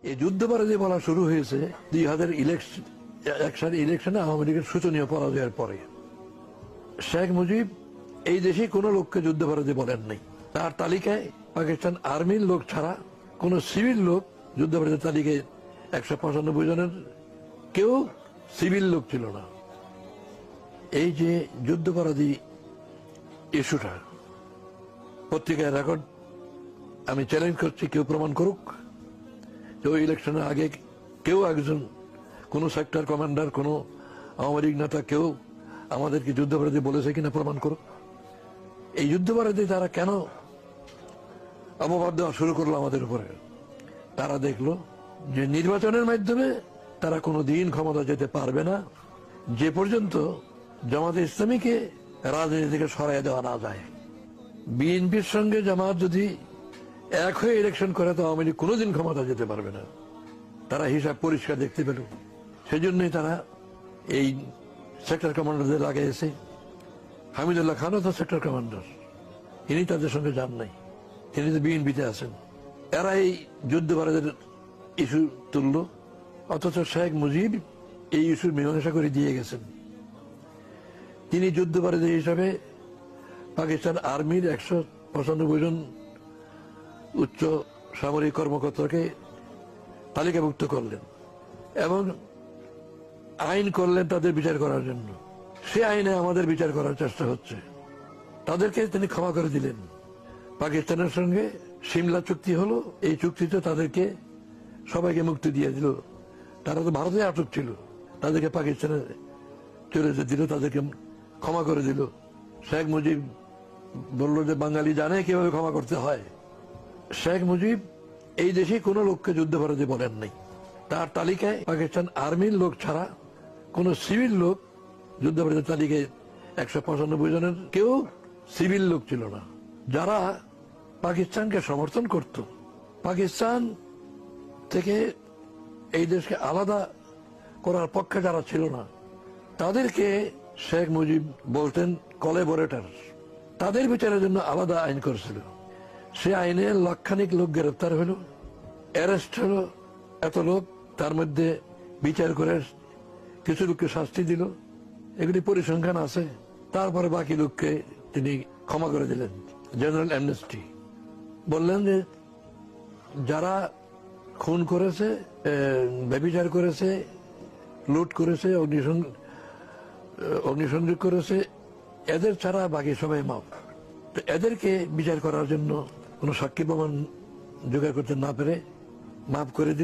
এই যুদ্ধপরাজয় বলা শুরু হয়েছে 2001 সালের ইলেকশনে আওয়ামী লীগের শোচনীয় পরাজয়ের পরে। শেখ মুজিব এই দেশে কোনো লোককে যুদ্ধপরাজয় বলেন নাই। তার তালিকায় পাকিস্তান আর্মির লোক ছাড়া কোন সিভিল লোক যুদ্ধপরাজয় তালিকায় 195 জনের কেউ সিভিল লোক ছিল না। এই যে যুদ্ধপরাধী ইস্যুটা পত্রিকায় রেকর্ড, আমি চ্যালেঞ্জ করছি, কেউ প্রমাণ করুক যে ওই ইলেকশনের আগে কেউ একজন কোন সেক্টর কমান্ডার, কোন আওয়ামী লীগ নেতা কেউ আমাদেরকে যুদ্ধপরাধী বলেছে কিনা প্রমাণ করুক। এই যুদ্ধপরাধী তারা কেন অপবাদ দেওয়া শুরু করলো আমাদের উপরে? তারা দেখলো যে নির্বাচনের মাধ্যমে তারা কোনো দিন ক্ষমতা যেতে পারবে না যে পর্যন্ত জামাতে ইসলামীকে রাজনীতি থেকে সরাই দেওয়া না যায়। বিএনপির সঙ্গে জামাত যদি এক হয়ে ইলেকশন করে তো আওয়ামী লীগ কোনোদিন ক্ষমতা যেতে পারবে না। তারা হিসাব পরিষ্কার দেখতে পেল, সেজন্যই তারা এই সেক্টর কমান্ডারদের লাগাইছে। হামিদুল্লাহ খানও তো সেক্টর কমান্ডার, ইনি তাদের সঙ্গে যান নাই, তিনি তো বিএনপিতে আছেন। এরা এই যুদ্ধপরাধের ইস্যু তুলল, অথচ শেখ মুজিব এই ইস্যুর মীমাংসা করে দিয়ে গেছেন। তিনি যুদ্ধপরাধী হিসাবে পাকিস্তান আর্মির 195 জন উচ্চ সামরিক কর্মকর্তাকে তালিকাভুক্ত করলেন এবং আইন করলেন তাদের বিচার করার জন্য। সে আইনে আমাদের বিচার করার চেষ্টা হচ্ছে। তাদেরকে তিনি ক্ষমা করে দিলেন। পাকিস্তানের সঙ্গে সিমলা চুক্তি হলো, এই চুক্তিতে তাদেরকে সবাইকে মুক্তি দিয়ে দিল। তারা তো ভারতে আটক ছিল, তাদেরকে পাকিস্তানে চলে যেতে দিল, তাদেরকে ক্ষমা করে দিল। শেখ মুজিব বলল যে বাঙালি জানে কিভাবে ক্ষমা করতে হয়। শেখ মুজিব এই দেশে কোনো লোককে যুদ্ধপরাধী বলেন নাই। তার তালিকায় পাকিস্তান আর্মির লোক ছাড়া কোন সিভিল লোক যুদ্ধপরাধী তালিকায় 195 জনের কেউ সিভিল লোক ছিল না। যারা পাকিস্তানকে সমর্থন করত, পাকিস্তান থেকে এই দেশকে আলাদা করার পক্ষে যারা ছিল না, তাদেরকে শেখ মুজিব বলতেন কোলাবোরেটর। তাদের বিচারের জন্য আলাদা আইন করেছিল। সে আইনে লক্ষাধিক লোক গ্রেফতার হল, অ্যারেস্ট হলো এত লোক, তার মধ্যে বিচার করে কিছু লোককে শাস্তি দিল, এগুলি পরিসংখ্যান আছে। তারপরে বাকি লোককে তিনি ক্ষমা করে দিলেন, জেনারেল অ্যামনেস্টি। বললেন যে যারা খুন করেছে, ব্যভিচার করেছে, লুট করেছে, অগ্নিসংযোগ করেছে, এদের ছাড়া বাকি সবাই মাফ। তো এদেরকে বিচার করার জন্য কোনো সাক্ষী প্রমাণ জোগাড় করতে না পেরে মাফ করে দিল।